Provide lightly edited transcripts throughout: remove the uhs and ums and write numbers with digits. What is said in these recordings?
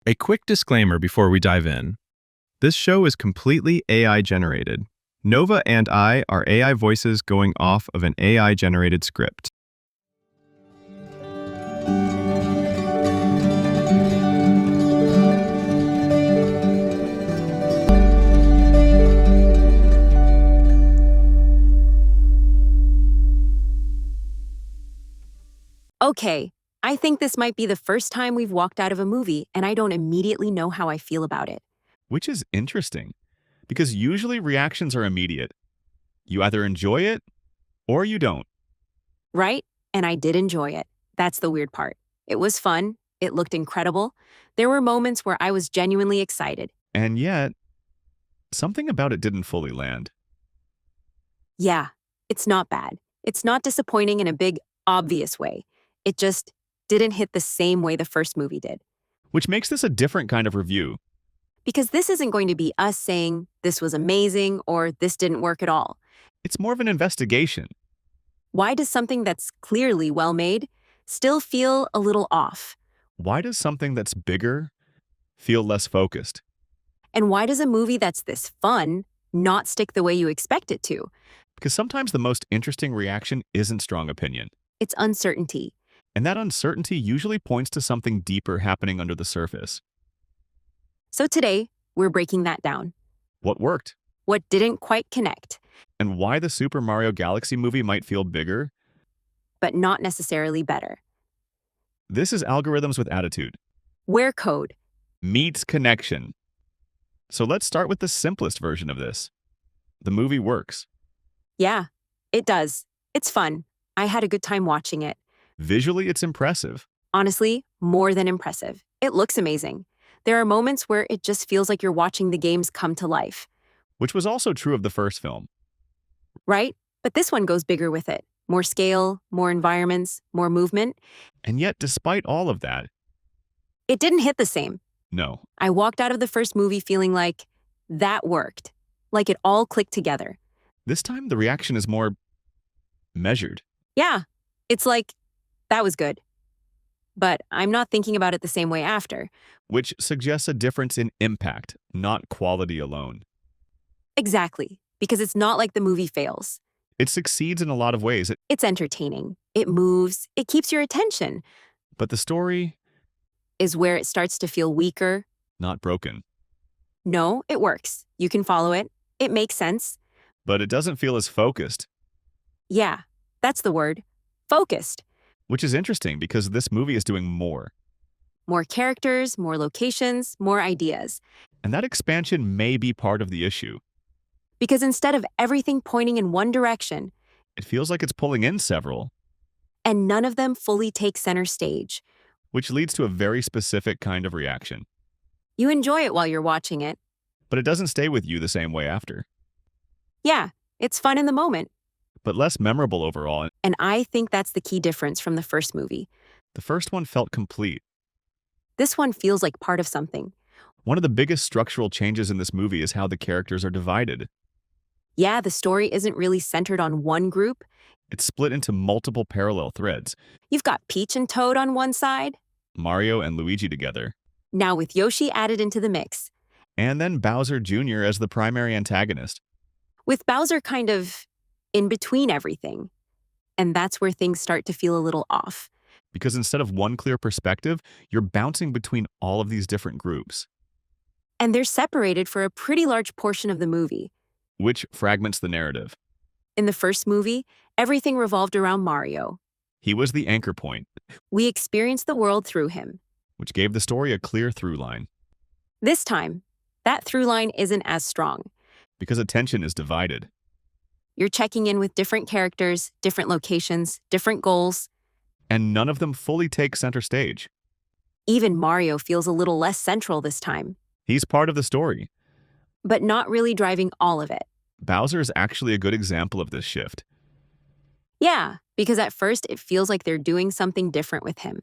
A quick disclaimer before we dive in. This show is completely AI generated. Nova and I are AI voices going off of an AI generated script. Okay, I think this might be the first time we've walked out of a movie and I don't immediately know how I feel about it. Which is interesting, because usually reactions are immediate. You either enjoy it or you don't. Right? And I did enjoy it. That's the weird part. It was fun. It looked incredible. There were moments where I was genuinely excited. And yet, something about it didn't fully land. Yeah, it's not bad. It's not disappointing in a big, obvious way. It just didn't hit the same way the first movie did. Which makes this a different kind of review. Because this isn't going to be us saying this was amazing or this didn't work at all. It's more of an investigation. Why does something that's clearly well made still feel a little off? Why does something that's bigger feel less focused? And why does a movie that's this fun not stick the way you expect it to? Because sometimes the most interesting reaction isn't strong opinion. It's uncertainty. And that uncertainty usually points to something deeper happening under the surface. So today, we're breaking that down. What worked? What didn't quite connect, And why the Super Mario Galaxy movie might feel bigger? but not necessarily better. This is Algorithms with Attitude. Where code? Meets connection. So let's start with the simplest version of this. The movie works. Yeah, it does. It's fun. I had a good time watching it. Visually, it's impressive. Honestly, more than impressive. It looks amazing. There are moments where it just feels like you're watching the games come to life, Which was also true of the first film. right? But this one goes bigger with it. More scale, more environments, more movement. And yet, despite all of that, It didn't hit the same. no. I walked out of the first movie feeling like that worked, like it all clicked together. This time, the reaction is more measured. Yeah, it's like, that was good. But I'm not thinking about it the same way after. Which suggests a difference in impact, not quality alone. Exactly, because it's not like the movie fails. It succeeds in a lot of ways, It's entertaining. It moves. It keeps your attention. but the story, Is where it starts to feel weaker. not broken. No, it works. You can follow it. It makes sense. But it doesn't feel as focused, Yeah, that's the word. Focused. which is interesting because this movie is doing more. More characters, more locations, more ideas. And that expansion may be part of the issue. Because instead of everything pointing in one direction, It feels like it's pulling in several, and none of them fully take center stage, which leads to a very specific kind of reaction. you enjoy it while you're watching it. But it doesn't stay with you the same way after, Yeah, it's fun in the moment. but less memorable overall. And I think that's the key difference from the first movie. The first one felt complete. This one feels like part of something. One of the biggest structural changes in this movie is how the characters are divided. Yeah, the story isn't really centered on one group. It's split into multiple parallel threads, You've got Peach and Toad on one side, Mario and Luigi together, now with Yoshi added into the mix, and then Bowser Jr. as the primary antagonist. with Bowser kind of in between everything. And that's where things start to feel a little off. Because instead of one clear perspective, you're bouncing between all of these different groups, And they're separated for a pretty large portion of the movie. which fragments the narrative. In the first movie, everything revolved around Mario. He was the anchor point, We experienced the world through him. which gave the story a clear through line, This time, that through line isn't as strong. because attention is divided. You're checking in with different characters, different locations, different goals. And none of them fully take center stage. Even Mario feels a little less central this time, He's part of the story. but not really driving all of it. Bowser is actually a good example of this shift. Yeah, because at first it feels like they're doing something different with him.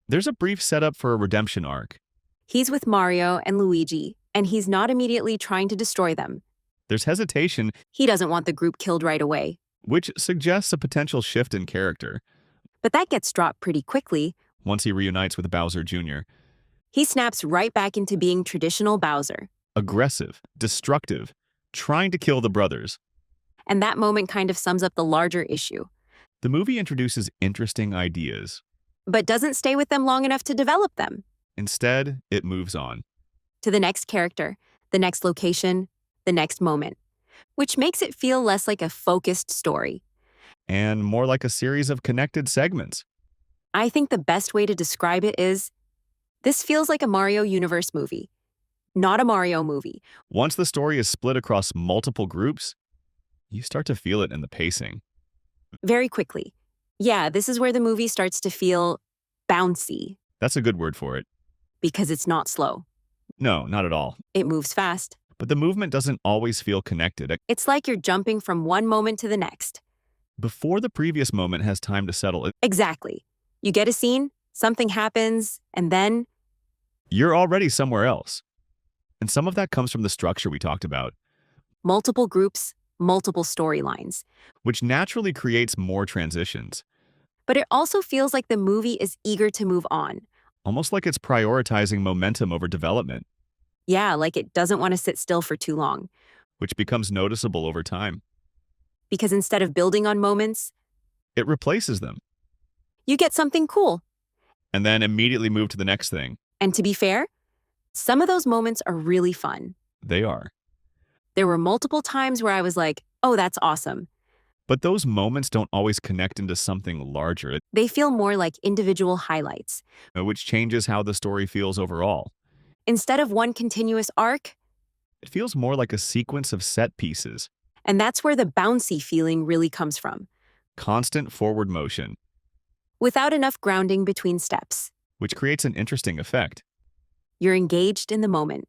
There's a brief setup for a redemption arc. He's with Mario and Luigi, and he's not immediately trying to destroy them. There's hesitation, He doesn't want the group killed right away. which suggests a potential shift in character But that gets dropped pretty quickly. once he reunites with Bowser Jr. He snaps right back into being traditional Bowser. Aggressive, destructive, trying to kill the brothers. And that moment kind of sums up the larger issue, The movie introduces interesting ideas. but doesn't stay with them long enough to develop them. Instead, it moves on. To the next character, the next location, the next moment, which makes it feel less like a focused story. And more like a series of connected segments. I think the best way to describe it is this feels like a Mario Universe movie, not a Mario movie. Once the story is split across multiple groups, you start to feel it in the pacing. Very quickly. Yeah, this is where the movie starts to feel bouncy That's a good word for it. because it's not slow. No, not at all. It moves fast. But the movement doesn't always feel connected. It's like you're jumping from one moment to the next. Before the previous moment has time to settle, Exactly. You get a scene, something happens, and then you're already somewhere else. And some of that comes from the structure we talked about, multiple groups, multiple storylines. which naturally creates more transitions, But it also feels like the movie is eager to move on. almost like it's prioritizing momentum over development, Yeah, like it doesn't want to sit still for too long. which becomes noticeable over time. Because instead of building on moments, It replaces them, you get something cool. and then immediately move to the next thing. And to be fair, some of those moments are really fun. They are. There were multiple times where I was like, oh, that's awesome. But those moments don't always connect into something larger, They feel more like individual highlights. which changes how the story feels overall. Instead of one continuous arc, It feels more like a sequence of set pieces, and that's where the bouncy feeling really comes from, constant forward motion, without enough grounding between steps. which creates an interesting effect. You're engaged in the moment.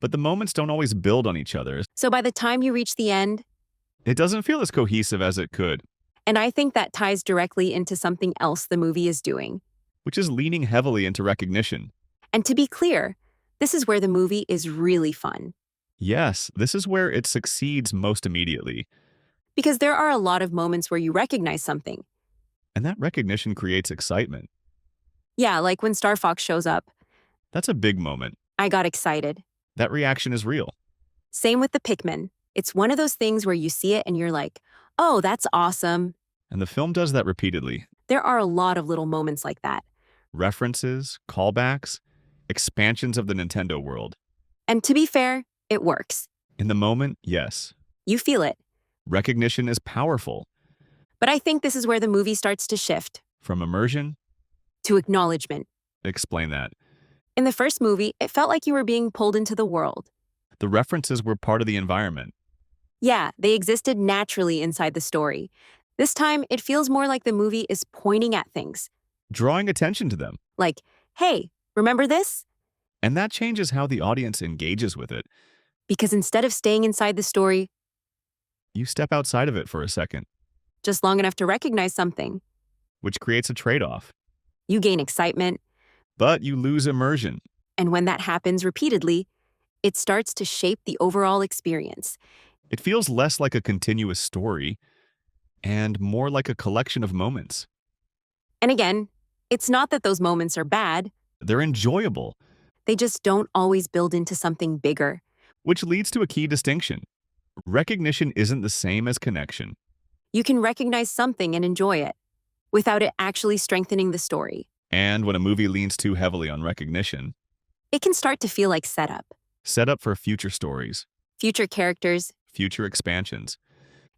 But the moments don't always build on each other. So by the time you reach the end, It doesn't feel as cohesive as it could, and I think that ties directly into something else the movie is doing. which is leaning heavily into recognition. And to be clear, this is where the movie is really fun. Yes, this is where it succeeds most immediately, Because there are a lot of moments where you recognize something. and that recognition creates excitement. Yeah, like when Star Fox shows up, That's a big moment. I got excited. That reaction is real. Same with the Pikmin. It's one of those things where you see it and you're like, oh, that's awesome. And the film does that repeatedly. There are a lot of little moments like that. References, callbacks, expansions of the Nintendo world. And to be fair, it works. In the moment, yes. You feel it. Recognition is powerful. But I think this is where the movie starts to shift From immersion, to acknowledgement. explain that. In the first movie, it felt like you were being pulled into the world. The references were part of the environment. Yeah, they existed naturally inside the story. This time, it feels more like the movie is pointing at things. Drawing attention to them. Like, hey, remember this? And that changes how the audience engages with it. Because instead of staying inside the story You step outside of it for a second, just long enough to recognize something, which creates a trade-off. you gain excitement. But you lose immersion. And when that happens repeatedly, it starts to shape the overall experience. It feels less like a continuous story and more like a collection of moments. And again, it's not that those moments are bad, They're enjoyable, they just don't always build into something bigger. which leads to a key distinction. Recognition isn't the same as connection. You can recognize something and enjoy it without it actually strengthening the story. And when a movie leans too heavily on recognition, It can start to feel like setup, set up for future stories, future characters, future expansions.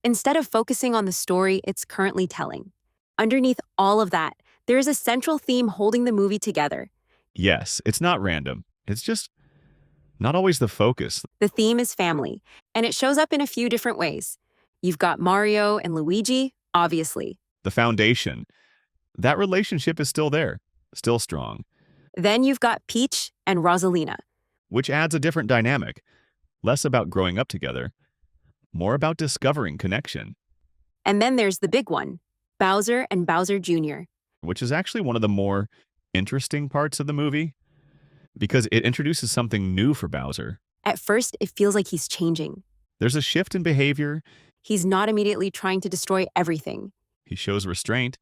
instead of focusing on the story it's currently telling. Underneath all of that, there is a central theme holding the movie together. Yes, it's not random. It's just not always the focus. The theme is family, and it shows up in a few different ways. You've got Mario and Luigi, obviously. The foundation. That relationship is still there, still strong, Then you've got Peach and Rosalina. which adds a different dynamic. Less about growing up together, more about discovering connection, And then there's the big one, Bowser and Bowser Jr. which is actually one of the more interesting parts of the movie because it introduces something new for Bowser. At first, it feels like he's changing. There's a shift in behavior. He's not immediately trying to destroy everything. He shows restraint.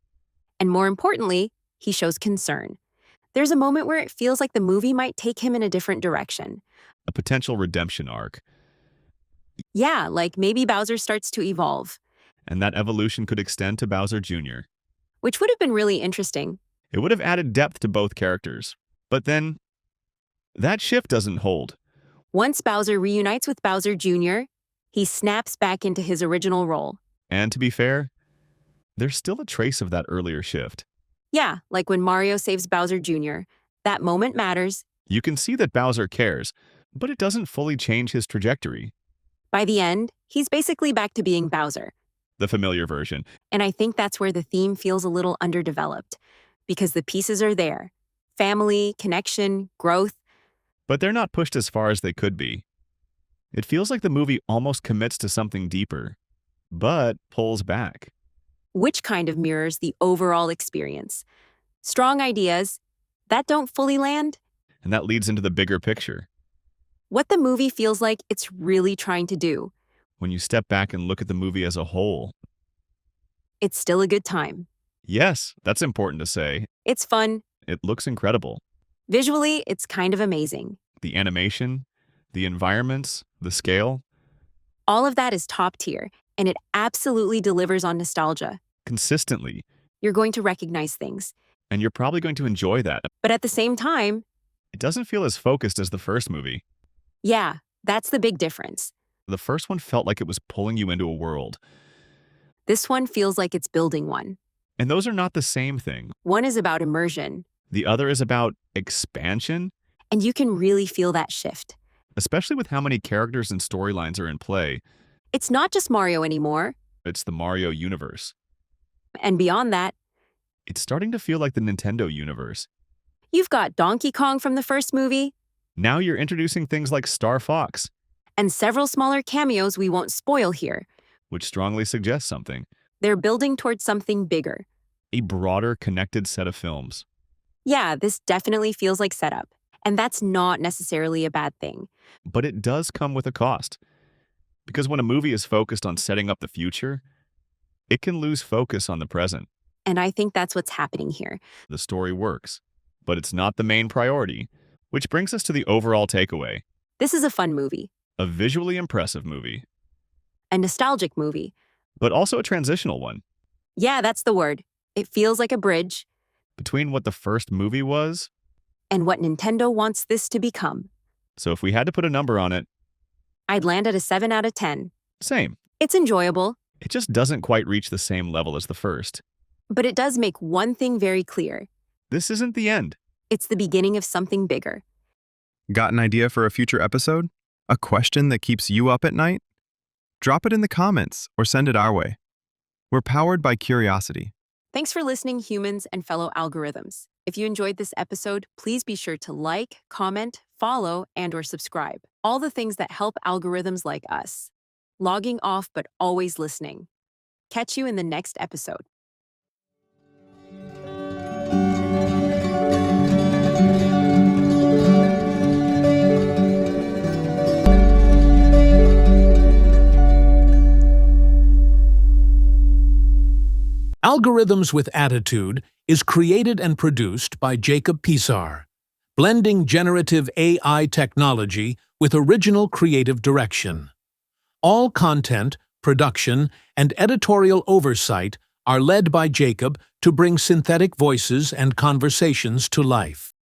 And more importantly, he shows concern. There's a moment where it feels like the movie might take him in a different direction. A potential redemption arc. Yeah, like maybe Bowser starts to evolve, And that evolution could extend to Bowser Jr. which would have been really interesting. It would have added depth to both characters. But then, that shift doesn't hold. Once Bowser reunites with Bowser Jr., he snaps back into his original role. And to be fair, there's still a trace of that earlier shift. Yeah, like when Mario saves Bowser Jr. That moment matters. You can see that Bowser cares, but it doesn't fully change his trajectory. By the end, he's basically back to being Bowser. The familiar version. And I think that's where the theme feels a little underdeveloped, because the pieces are there. Family, connection, growth. But they're not pushed as far as they could be. It feels like the movie almost commits to something deeper, but pulls back. Which kind of mirrors the overall experience. Strong ideas that don't fully land. And that leads into the bigger picture. What the movie feels like it's really trying to do. When you step back and look at the movie as a whole. It's still a good time. Yes, that's important to say. It's fun. It looks incredible. Visually, it's kind of amazing. The animation, the environments, the scale. All of that is top tier, and it absolutely delivers on nostalgia. Consistently. You're going to recognize things. And you're probably going to enjoy that. But at the same time, It doesn't feel as focused as the first movie. yeah, that's the big difference. The first one felt like it was pulling you into a world. This one feels like it's building one. And those are not the same thing. One is about immersion, The other is about expansion, and you can really feel that shift. especially with how many characters and storylines are in play. It's not just Mario anymore, It's the Mario universe. and beyond that, It's starting to feel like the Nintendo universe. you've got Donkey Kong from the first movie, Now you're introducing things like Star Fox, and several smaller cameos we won't spoil here. which strongly suggests something. They're building towards something bigger. A broader, connected set of films. Yeah, this definitely feels like setup, and that's not necessarily a bad thing. But it does come with a cost. Because when a movie is focused on setting up the future, it can lose focus on the present. And I think that's what's happening here. The story works, but it's not the main priority, which brings us to the overall takeaway. This is a fun movie, A visually impressive movie, a nostalgic movie. but also a transitional one Yeah, that's the word. It feels like a bridge, between what the first movie was. and what Nintendo wants this to become. So if we had to put a number on it, I'd land at a 7 out of 10. same. It's enjoyable, It just doesn't quite reach the same level as the first. but it does make one thing very clear. This isn't the end. It's the beginning of something bigger. Got an idea for a future episode? A question that keeps you up at night? Drop it in the comments or send it our way. We're powered by curiosity. Thanks for listening, humans and fellow algorithms. If you enjoyed this episode, please be sure to like, comment, follow, and/or subscribe. All the things that help algorithms like us. Logging off, but always listening. Catch you in the next episode. Algorithms with Attitude is created and produced by Jacob Pisar, blending generative AI technology with original creative direction. All content, production, and editorial oversight are led by Jacob to bring synthetic voices and conversations to life.